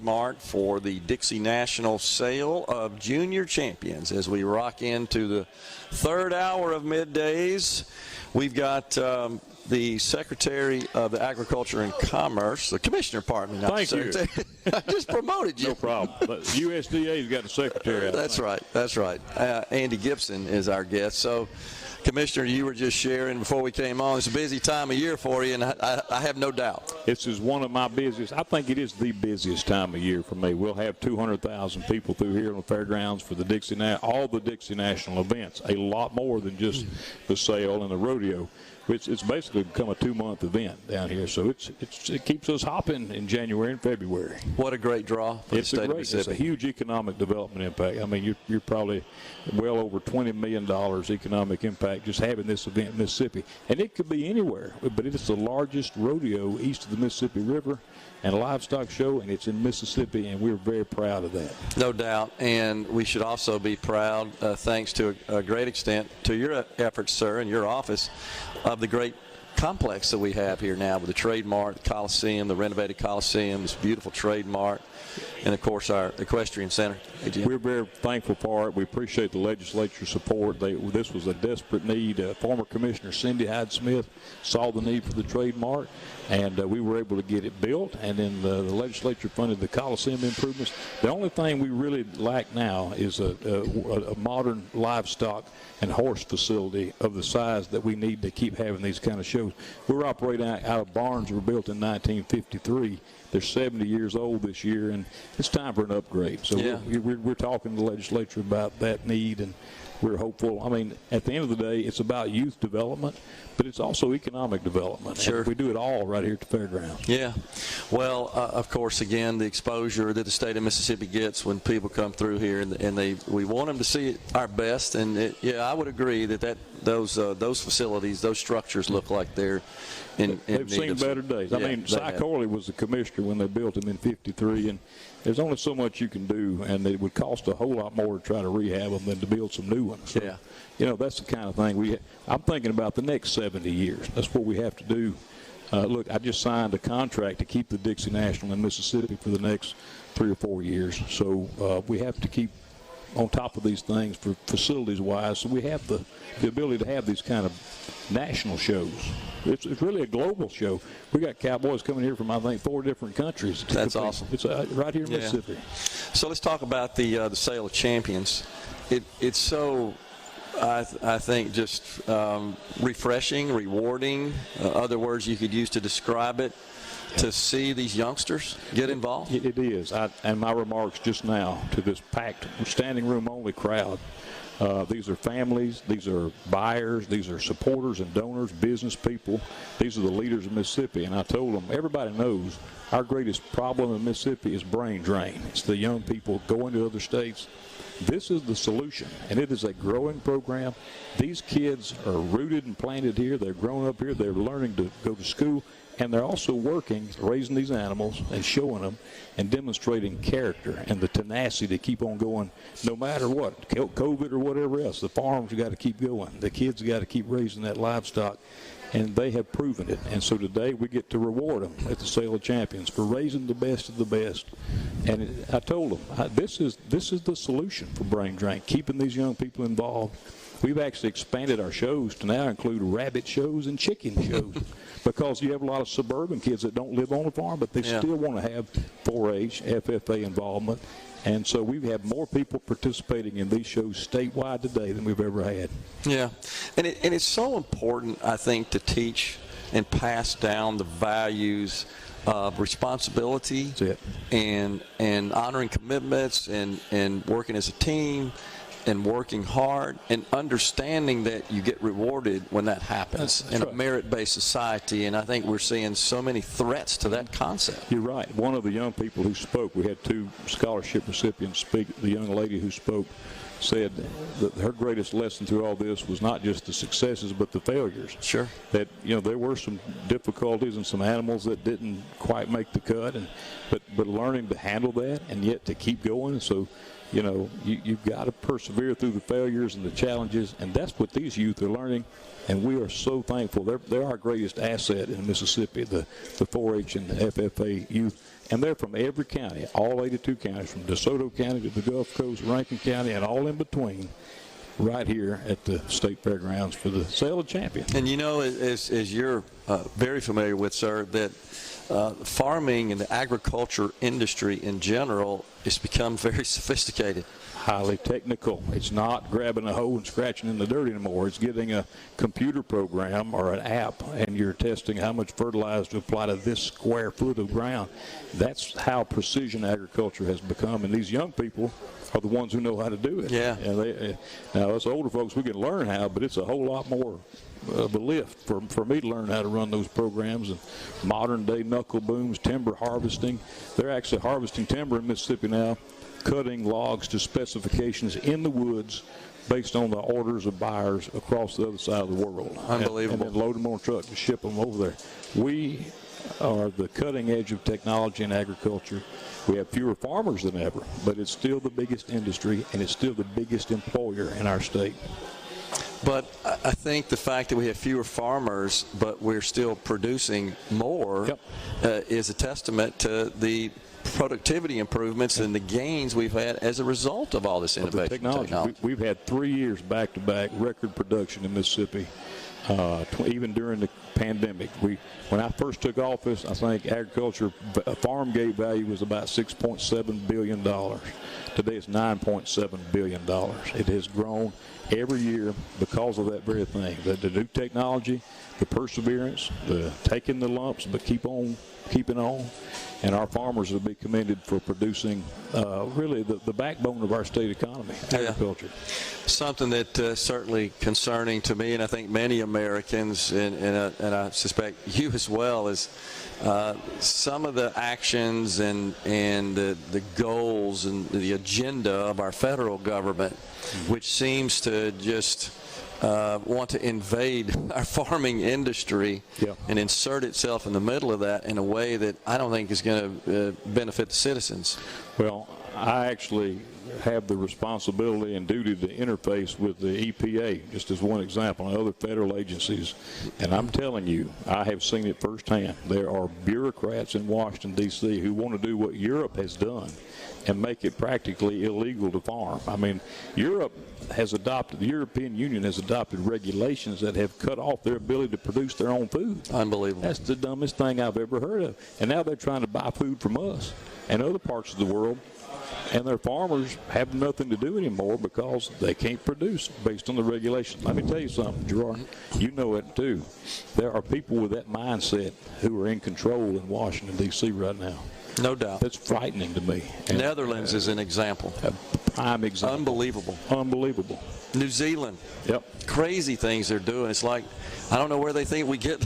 Trademart for the Dixie National Sale of Junior Champions. As we rock into the third hour of middays, we've got the Secretary of the Agriculture and Commerce, the Commissioner, pardon me. Thank you. I just promoted you. No problem. But USDA's got a secretary. That's right. That's right. Andy Gipson is our guest. So, Commissioner, you were just sharing before we came on. It's a busy time of year for you, and I have no doubt. This is one of my busiest. I think it is the busiest time of year for me. We'll have 200,000 people through here on the fairgrounds for the all the Dixie National events. A lot more than just the sale and the rodeo. It's basically become a 2-month event down here, so it keeps us hopping in January and February. What a great draw for the state of Mississippi. It's a huge economic development impact. I mean, you're probably well over $20 million economic impact just having this event in Mississippi. And it could be anywhere, but it is the largest rodeo east of the Mississippi River and a livestock show, and it's in Mississippi, and we're very proud of that. No doubt, and we should also be proud, thanks to a great extent to your efforts, sir, and your office, of the great complex that we have here now with the Trademart, the Coliseum, the renovated Coliseum, this beautiful Trademart, and, of course, our equestrian center. We're very thankful for it. We appreciate the legislature's support. This was a desperate need. Former Commissioner Cindy Hyde-Smith saw the need for the Trademart, and we were able to get it built, and then the legislature funded the Coliseum improvements. The only thing we really lack now is a modern livestock and horse facility of the size that we need to keep having these kind of shows. We're operating out of barns that were built in 1953. They're 70 years old this year, and it's time for an upgrade. So yeah. we're talking to the legislature about that need, and we're hopeful. I mean, at the end of the day, it's about youth development, but it's also economic development. Sure. And we do it all right here at the fairgrounds. Yeah. Well, of course, again, the exposure that the state of Mississippi gets when people come through here, and we want them to see our best. And, I would agree that those facilities, those structures look like they're in They've seen better days. Yeah, I mean, Cy Corley was the commissioner when they built them in '53, and there's only so much you can do, and it would cost a whole lot more to try to rehab them than to build some new ones. So, that's the kind of thing I'm thinking about the next 70 years. That's what we have to do. Look, I just signed a contract to keep the Dixie National in Mississippi for the next 3 or 4 years. So we have to keep on top of these things for facilities-wise, so we have the ability to have these kind of national shows. It's really a global show. We got cowboys coming here from, I think, 4 different countries. That's awesome. It's right here in Mississippi. So let's talk about the sale of champions. It's so, I think, just refreshing, rewarding, other words you could use to describe it, to see these youngsters get involved. It is. And my remarks just now to this packed standing room only crowd, these are families, these are buyers, these are supporters and donors, business people. These are the leaders of Mississippi. And I told them, everybody knows our greatest problem in Mississippi is brain drain. It's the young people going to other states. This is the solution, and it is a growing program. These kids are rooted and planted here. They're growing up here. They're learning to go to school. And they're also working, raising these animals and showing them and demonstrating character and the tenacity to keep on going no matter what, COVID or whatever else. The farms have got to keep going. The kids have got to keep raising that livestock, and they have proven it. And so today we get to reward them at the Sale of Champions for raising the best of the best. And I told them, this is the solution for brain drain, keeping these young people involved. We've actually expanded our shows to now include rabbit shows and chicken shows because you have a lot of suburban kids that don't live on the farm, but they still want to have 4-H, FFA involvement. And so we have more people participating in these shows statewide today than we've ever had. Yeah, and it's so important, I think, to teach and pass down the values of responsibility and honoring commitments and working as a team and working hard and understanding that you get rewarded when that happens in a merit-based society. And I think we're seeing so many threats to that concept. You're right. One of the young people who spoke, we had 2 scholarship recipients speak. The young lady who spoke said that her greatest lesson through all this was not just the successes but the failures. Sure. That there were some difficulties and some animals that didn't quite make the cut, but learning to handle that and yet to keep going. So you've got to persevere through the failures and the challenges, and that's what these youth are learning, and we are so thankful. They're our greatest asset in Mississippi, the 4-H and the FFA youth, And they're from every county, all 82 counties, from DeSoto County to the Gulf Coast, Rankin County, and all in between, right here at the State Fairgrounds for the Sale of Champions. And you know, as you're very familiar with, sir, that farming and the agriculture industry in general has become very sophisticated. Highly technical. It's not grabbing a hoe and scratching in the dirt anymore. It's getting a computer program or an app, and you're testing how much fertilizer to apply to this square foot of ground. That's how precision agriculture has become, and these young people are the ones who know how to do it. Yeah. And now, us older folks, we can learn how, but it's a whole lot more of a lift for me to learn how to run those programs. And modern-day knuckle booms, timber harvesting. They're actually harvesting timber in Mississippi now, cutting logs to specifications in the woods based on the orders of buyers across the other side of the world. Unbelievable. And then load them on a truck to ship them over there. We are the cutting edge of technology in agriculture. We have fewer farmers than ever, but it's still the biggest industry, and it's still the biggest employer in our state. But I think the fact that we have fewer farmers, but we're still producing more, is a testament to the productivity improvements and the gains we've had as a result of all this innovation. Technology. We've had 3 years back-to-back record production in Mississippi, even during the pandemic. When I first took office, I think agriculture farm gate value was about $6.7 billion. Today it's $9.7 billion. It has grown every year because of that very thing. The new technology, the perseverance, the taking the lumps but keeping on. And our farmers will be commended for producing really the backbone of our state economy, agriculture. Something that certainly concerning to me, and I think many Americans, and I suspect you as well, is some of the actions and the goals and the agenda of our federal government, which seems to just want to invade our farming industry and insert itself in the middle of that in a way that I don't think is going to benefit the citizens. Well, I actually have the responsibility and duty to interface with the EPA, just as one example, and other federal agencies. And I'm telling you, I have seen it firsthand. There are bureaucrats in Washington, D.C. who want to do what Europe has done and make it practically illegal to farm. I mean, the European Union has adopted regulations that have cut off their ability to produce their own food. Unbelievable. That's the dumbest thing I've ever heard of. And now they're trying to buy food from us and other parts of the world, and their farmers have nothing to do anymore because they can't produce based on the regulations. Let me tell you something, Gerard. You know it too. There are people with that mindset who are in control in Washington, D.C. right now. No doubt. That's frightening to me. And, Netherlands is an example. A prime example. Unbelievable. Unbelievable. New Zealand. Yep. Crazy things they're doing. It's like, I don't know where they think we get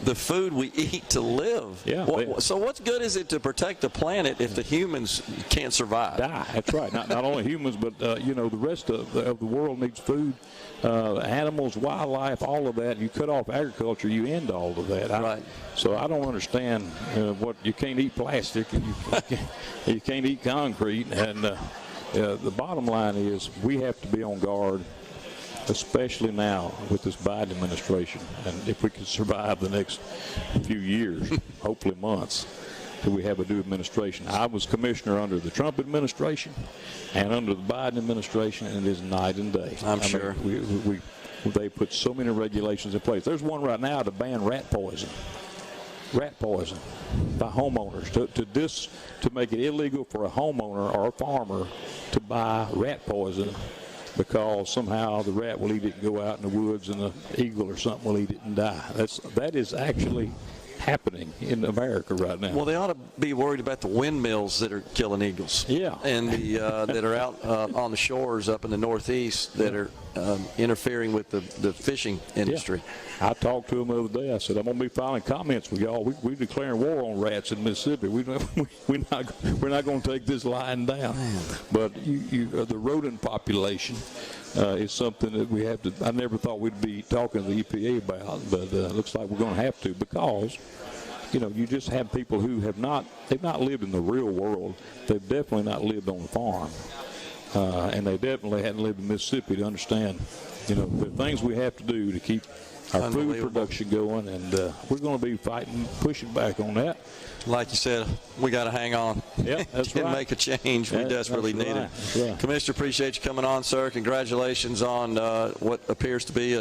the food we eat to live. Yeah. So what good is it to protect the planet if the humans can't survive? Die. That's right. Not only humans, but the rest of the world needs food. Animals, wildlife, all of that. You cut off agriculture, you end all of that. Right. So I don't understand what you can't eat plastic and you can't eat concrete. And the bottom line is we have to be on guard, especially now with this Biden administration. And if we can survive the next few years, hopefully months, till we have a new administration. I was commissioner under the Trump administration and under the Biden administration, and it is night and day. I'm sure. They put so many regulations in place. There's one right now to ban rat poison. Rat poison by homeowners to make it illegal for a homeowner or a farmer to buy rat poison because somehow the rat will eat it and go out in the woods and the eagle or something will eat it and die. That is actually happening in America right now. Well, they ought to be worried about the windmills that are killing eagles. Yeah. And the that are out on the shores up in the Northeast that are interfering with the fishing industry. Yeah. I talked to them the other day. I said, I'm going to be filing comments with y'all. We're declaring war on rats in Mississippi. We're not going to take this lying down. Man. But the rodent population is something that we have to. I never thought we'd be talking to the EPA about, but it looks like we're going to have to because, you just have people who they've not lived in the real world. They've definitely not lived on a farm, and they definitely hadn't lived in Mississippi to understand, the things we have to do to keep our food production going, and we're going to be fighting, pushing back on that. Like you said, we got to hang on. Yeah, that's right. And make a change. We desperately need it. Right. Commissioner, appreciate you coming on, sir. Congratulations on what appears to be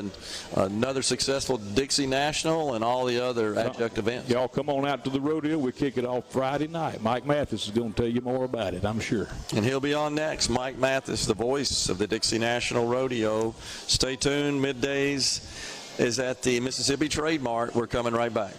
another successful Dixie National and all the other adjunct events. Y'all come on out to the rodeo. We kick it off Friday night. Mike Mathis is going to tell you more about it, I'm sure. And he'll be on next. Mike Mathis, the voice of the Dixie National Rodeo. Stay tuned. Middays is at the Mississippi Trademart. We're coming right back.